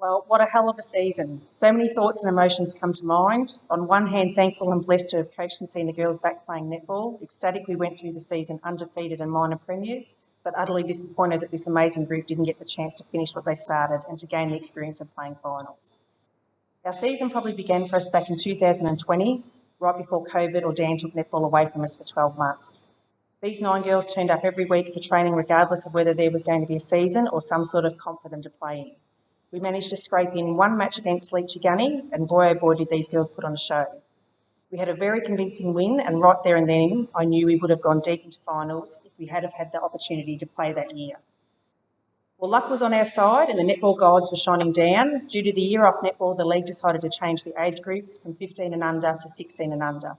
Well, what a hell of a season. So many thoughts and emotions come to mind. On one hand, thankful and blessed to have coached and seen the girls back playing netball. Ecstatic we went through the season undefeated and minor premiers, but utterly disappointed that this amazing group didn't get the chance to finish what they started and to gain the experience of playing finals. Our season probably began for us back in 2020, right before COVID or Dan took netball away from us for 12 months. These 9 girls turned up every week for training regardless of whether there was going to be a season or some sort of comp for them to play in. We managed to scrape in one match against Leachy Gunny, and boy oh boy did these girls put on a show. We had a very convincing win, and right there and then I knew we would have gone deep into finals if we had have had the opportunity to play that year. Well, luck was on our side and the netball gods were shining down. Due to the year off netball, the league decided to change the age groups from 15 and under to 16 and under,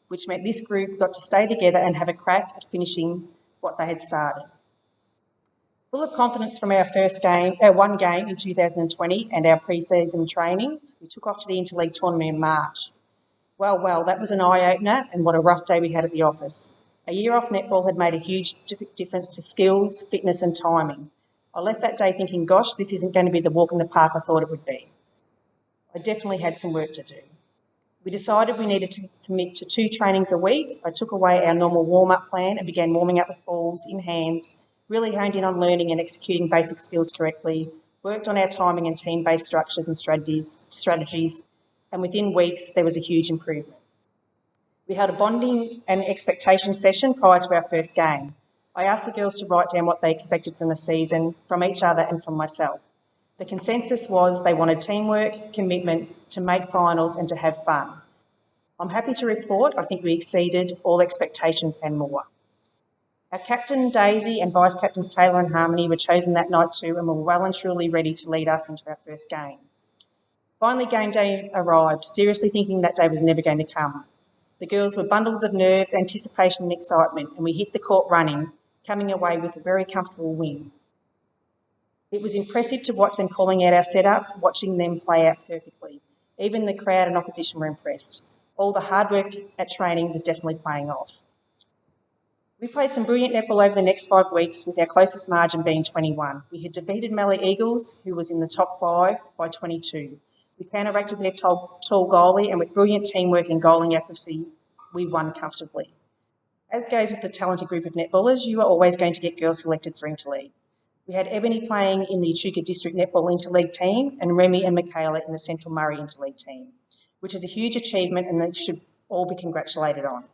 which meant this group got to stay together and have a crack at finishing what they had started. Full of confidence from our one game in 2020 and our pre-season trainings, we took off to the Interleague tournament in March. Well, that was an eye-opener and what a rough day we had at the office. A year off netball had made a huge difference to skills, fitness and timing. I left that day thinking, gosh, this isn't going to be the walk in the park I thought it would be. I definitely had some work to do. We decided we needed to commit to 2 trainings a week. I took away our normal warm-up plan and began warming up with balls in hands, really honed in on learning and executing basic skills correctly, worked on our timing and team-based structures and strategies, and within weeks there was a huge improvement. We held a bonding and expectation session prior to our first game. I asked the girls to write down what they expected from the season, from each other and from myself. The consensus was they wanted teamwork, commitment, to make finals and to have fun. I'm happy to report I think we exceeded all expectations and more. Our captain, Daisy, and vice-captains Taylor and Harmony were chosen that night too and were well and truly ready to lead us into our first game. Finally, game day arrived, seriously thinking that day was never going to come. The girls were bundles of nerves, anticipation and excitement, and we hit the court running, coming away with a very comfortable win. It was impressive to watch them calling out our setups, watching them play out perfectly. Even the crowd and opposition were impressed. All the hard work at training was definitely paying off. We played some brilliant netball over the next 5 weeks, with our closest margin being 21. We had defeated Mallee Eagles, who was in the top 5, by 22. We counteracted their tall goalie, and with brilliant teamwork and goaling accuracy, we won comfortably. As goes with the talented group of netballers, you are always going to get girls selected for Interleague. We had Ebony playing in the Echuca District Netball Interleague team and Remy and Michaela in the Central Murray Interleague team, which is a huge achievement and they should all be congratulated on.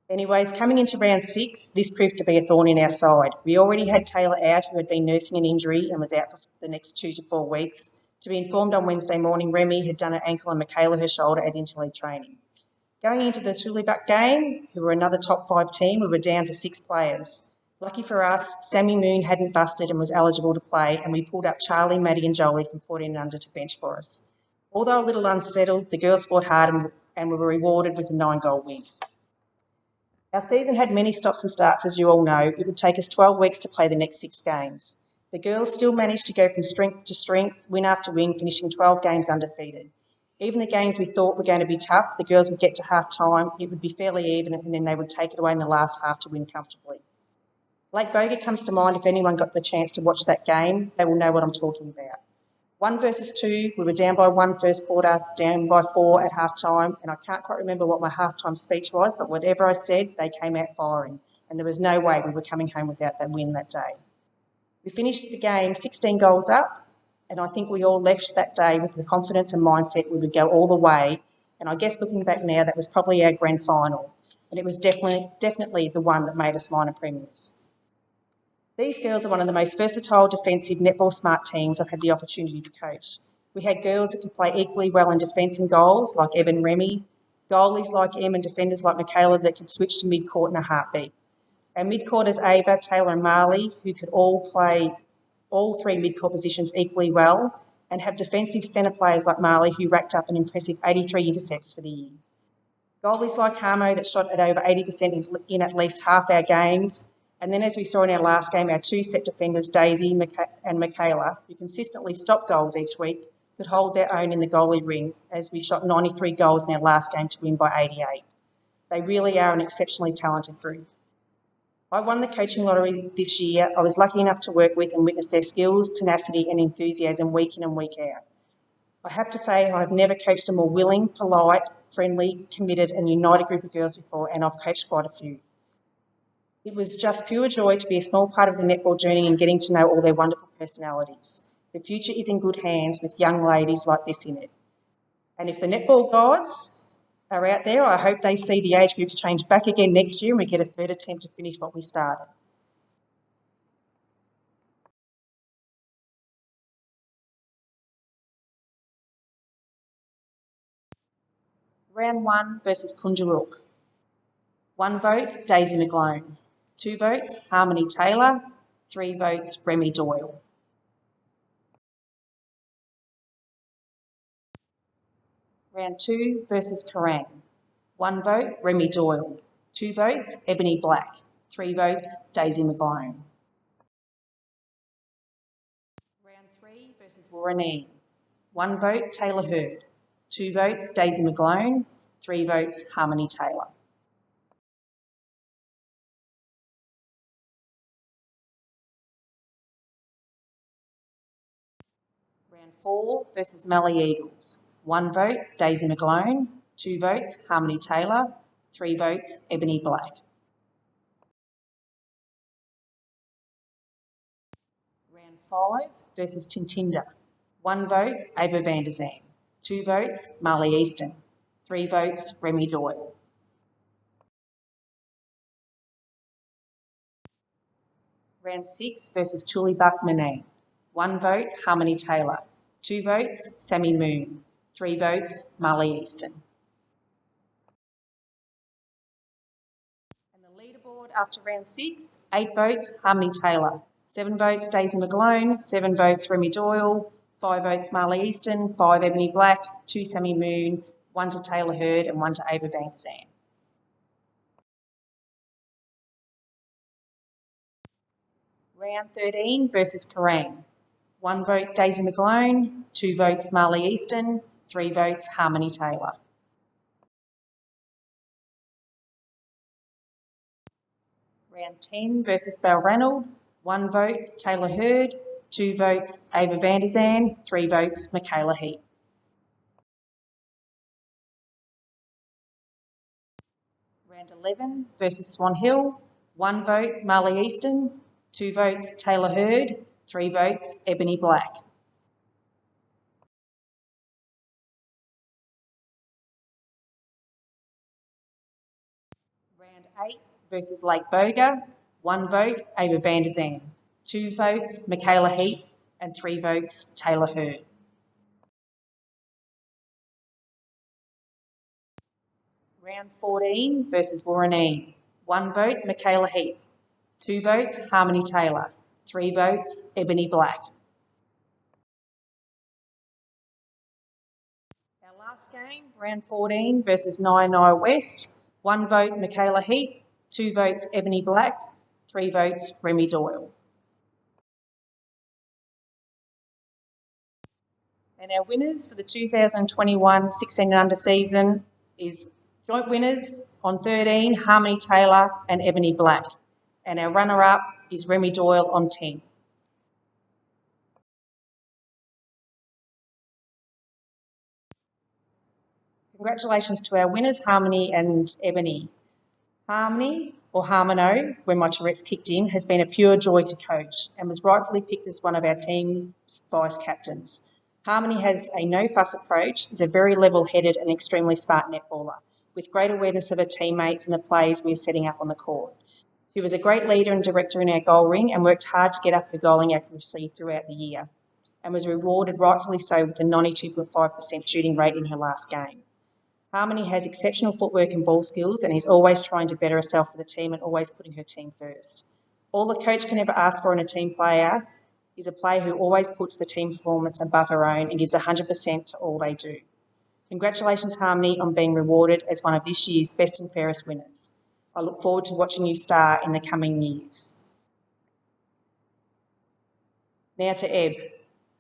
Anyways, coming into round 6, this proved to be a thorn in our side. We already had Taylor out, who had been nursing an injury and was out for the next 2 to 4 weeks. To be informed on Wednesday morning, Remy had done her ankle and Michaela her shoulder at Interleague training. Going into the Tulibuck game, who were another top 5 team, we were down to 6 players. Lucky for us, Sammy Moon hadn't busted and was eligible to play, and we pulled up Charlie, Maddie and Jolie from 14 and under to bench for us. Although a little unsettled, the girls fought hard and were rewarded with a 9-goal win. Our season had many stops and starts, as you all know. It would take us 12 weeks to play the next 6 games. The girls still managed to go from strength to strength, win after win, finishing 12 games undefeated. Even the games we thought were going to be tough, the girls would get to half-time, it would be fairly even, and then they would take it away in the last half to win comfortably. Lake Boga comes to mind. If anyone got the chance to watch that game, they will know what I'm talking about. 1 versus 2, we were down by 1 first quarter, down by 4 at half-time, and I can't quite remember what my half-time speech was, but whatever I said, they came out firing, and there was no way we were coming home without that win that day. We finished the game 16 goals up, and I think we all left that day with the confidence and mindset we would go all the way, and I guess looking back now, that was probably our grand final, and it was definitely the one that made us minor premiers. These girls are one of the most versatile defensive netball smart teams I've had the opportunity to coach. We had girls that could play equally well in defence and goals, like Eb and Remy, goalies like Em and defenders like Michaela that could switch to mid-court in a heartbeat. Our mid-courters, Ava, Taylor and Marley, who could all play all 3 mid-court positions equally well, and have defensive centre players like Marley, who racked up an impressive 83 intercepts for the year. Goalies like Harmo that shot at over 80% in at least half our games. And then as we saw in our last game, our 2 set defenders, Daisy and Michaela, who consistently stopped goals each week, could hold their own in the goalie ring as we shot 93 goals in our last game to win by 88. They really are an exceptionally talented group. I won the coaching lottery this year. I was lucky enough to work with and witness their skills, tenacity and enthusiasm week in and week out. I have to say I've never coached a more willing, polite, friendly, committed and united group of girls before, and I've coached quite a few. It was just pure joy to be a small part of the netball journey and getting to know all their wonderful personalities. The future is in good hands with young ladies like this in it. And if the netball gods are out there, I hope they see the age groups change back again next year and we get a third attempt to finish what we started. Round 1 versus Kunjarook. 1 vote, Daisy McGlone. 2 votes, Harmony Taylor. 3 votes, Remy Doyle. Round 2 versus Kerrang. 1 vote, Remy Doyle. 2 votes, Ebony Black. 3 votes, Daisy McGlone. Round 3 versus Warraneen. 1 vote, Taylor Hurd. 2 votes, Daisy McGlone. 3 votes, Harmony Taylor. Round 4 versus Mallee Eagles. 1 vote, Daisy McGlone. 2 votes, Harmony Taylor. 3 votes, Ebony Black. Round 5 versus Tintinda. 1 vote, Ava van der Zan. 2 votes, Marley Easton. 3 votes, Remy Doyle. Round 6 versus Tullibuk Manane. 1 vote, Harmony Taylor. 2 votes, Sammy Moon. 3 votes, Marley Easton. And the leaderboard after round 6, 8 votes, Harmony Taylor. 7 votes, Daisy McGlone. 7 votes, Remy Doyle. 5 votes, Marley Easton. 5, Ebony Black. 2, Sammy Moon. 1 to Taylor Hurd and 1 to Ava van der Zan. Round 13 versus Kerrang. 1 vote, Daisy McGlone. 2 votes, Marley Easton. 3 votes, Harmony Taylor. Round 10 versus Balranald. 1 vote, Taylor Hurd. 2 votes, Ava van der Zan. 3 votes, Michaela Heap. Round 11 versus Swan Hill. 1 vote, Marley Easton. 2 votes, Taylor Hurd. 3 votes, Ebony Black. Round 8 versus Lake Boga. 1 vote, Ava van der Zan. 2 votes, Michaela Heap. And 3 votes, Taylor Hurd. Round 14 versus Warraneen. 1 vote, Michaela Heap. 2 votes, Harmony Taylor. 3 votes, Ebony Black. Our last game, round 14 versus Nine West. 1 vote, Michaela Heap. 2 votes, Ebony Black. 3 votes, Remy Doyle. And our winners for the 2021 16 and under season is joint winners on 13, Harmony Taylor and Ebony Black. And our runner-up is Remy Doyle on 10. Congratulations to our winners, Harmony and Ebony. Harmony, or Harmono, when my Tourette's kicked in, has been a pure joy to coach and was rightfully picked as one of our team's vice-captains. Harmony has a no-fuss approach, is a very level-headed and extremely smart netballer, with great awareness of her teammates and the plays we are setting up on the court. She was a great leader and director in our goal ring and worked hard to get up her goaling accuracy throughout the year, and was rewarded rightfully so with a 92.5% shooting rate in her last game. Harmony has exceptional footwork and ball skills and is always trying to better herself for the team and always putting her team first. All the coach can ever ask for in a team player is a player who always puts the team performance above her own and gives 100% to all they do. Congratulations, Harmony, on being rewarded as one of this year's best and fairest winners. I look forward to watching you star in the coming years. Now to Eb.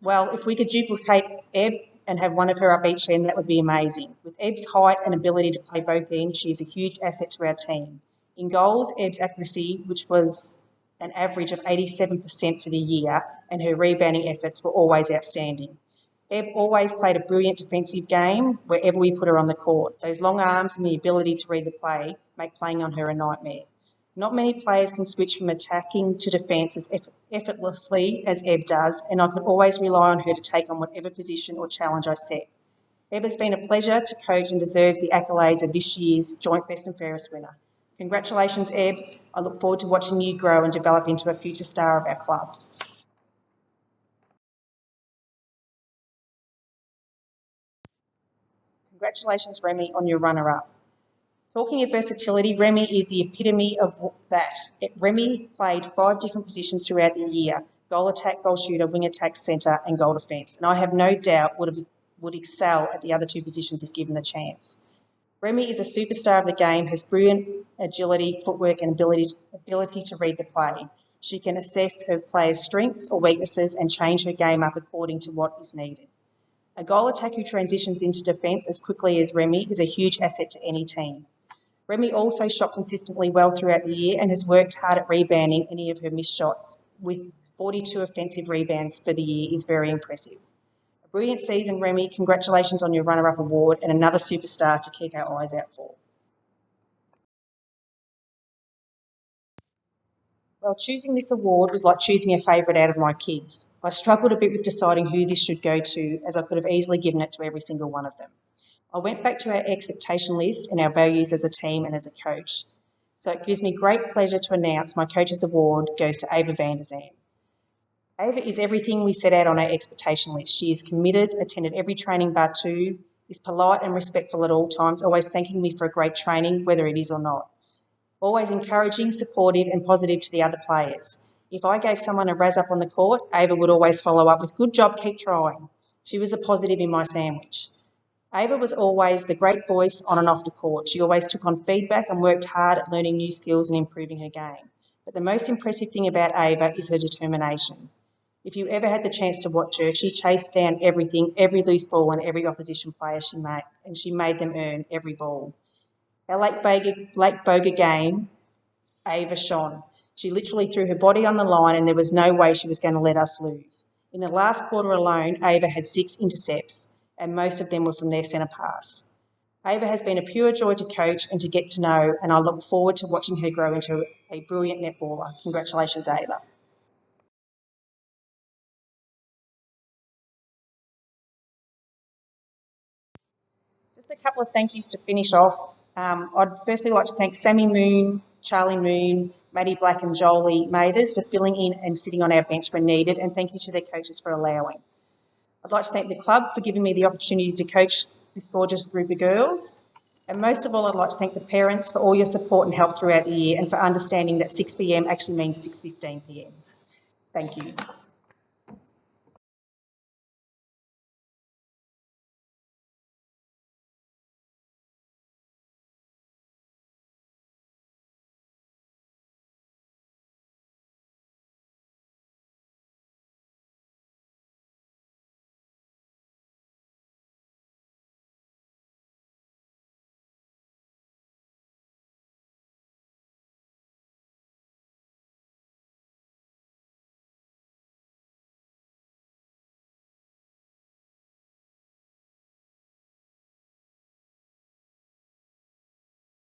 Well, if we could duplicate Eb and have one of her up each end, that would be amazing. With Eb's height and ability to play both ends, she is a huge asset to our team. In goals, Eb's accuracy, which was an average of 87% for the year, and her rebounding efforts were always outstanding. Eb always played a brilliant defensive game wherever we put her on the court. Those long arms and the ability to read the play make playing on her a nightmare. Not many players can switch from attacking to defence as effortlessly as Eb does, and I could always rely on her to take on whatever position or challenge I set. Eb has been a pleasure to coach and deserves the accolades of this year's joint best and fairest winner. Congratulations, Eb. I look forward to watching you grow and develop into a future star of our club. Congratulations, Remy, on your runner-up. Talking of versatility, Remy is the epitome of that. Remy played 5 different positions throughout the year: goal attack, goal shooter, wing attack, centre and goal defence. And I have no doubt would excel at the other 2 positions if given the chance. Remy is a superstar of the game, has brilliant agility, footwork and ability to read the play. She can assess her players' strengths or weaknesses and change her game up according to what is needed. A goal attack who transitions into defence as quickly as Remy is a huge asset to any team. Remy also shot consistently well throughout the year and has worked hard at rebounding any of her missed shots, with 42 offensive rebounds for the year is very impressive. A brilliant season, Remy. Congratulations on your runner-up award and another superstar to keep our eyes out for. Well, choosing this award was like choosing a favourite out of my kids. I struggled a bit with deciding who this should go to, as I could have easily given it to every single one of them. I went back to our expectation list and our values as a team and as a coach. So it gives me great pleasure to announce my Coach's Award goes to Ava van der Zam. Ava is everything we set out on our expectation list. She is committed, attended every training bar 2, is polite and respectful at all times, always thanking me for a great training, whether it is or not. Always encouraging, supportive and positive to the other players. If I gave someone a razz up on the court, Ava would always follow up with, "Good job, keep trying." She was a positive in my sandwich. Ava was always the great voice on and off the court. She always took on feedback and worked hard at learning new skills and improving her game. But the most impressive thing about Ava is her determination. If you ever had the chance to watch her, she chased down everything, every loose ball and every opposition player she made, and she made them earn every ball. Our Lake Boga game, Ava shone. She literally threw her body on the line and there was no way she was going to let us lose. In the last quarter alone, Ava had 6 intercepts and most of them were from their centre pass. Ava has been a pure joy to coach and to get to know, and I look forward to watching her grow into a brilliant netballer. Congratulations, Ava. Just a couple of thank yous to finish off. I'd firstly like to thank Sammy Moon, Charlie Moon, Maddie Black and Jolie Mathers for filling in and sitting on our bench when needed, and thank you to their coaches for allowing. I'd like to thank the club for giving me the opportunity to coach this gorgeous group of girls. And most of all, I'd like to thank the parents for all your support and help throughout the year and for understanding that 6 p.m. actually means 6:15 p.m. Thank you.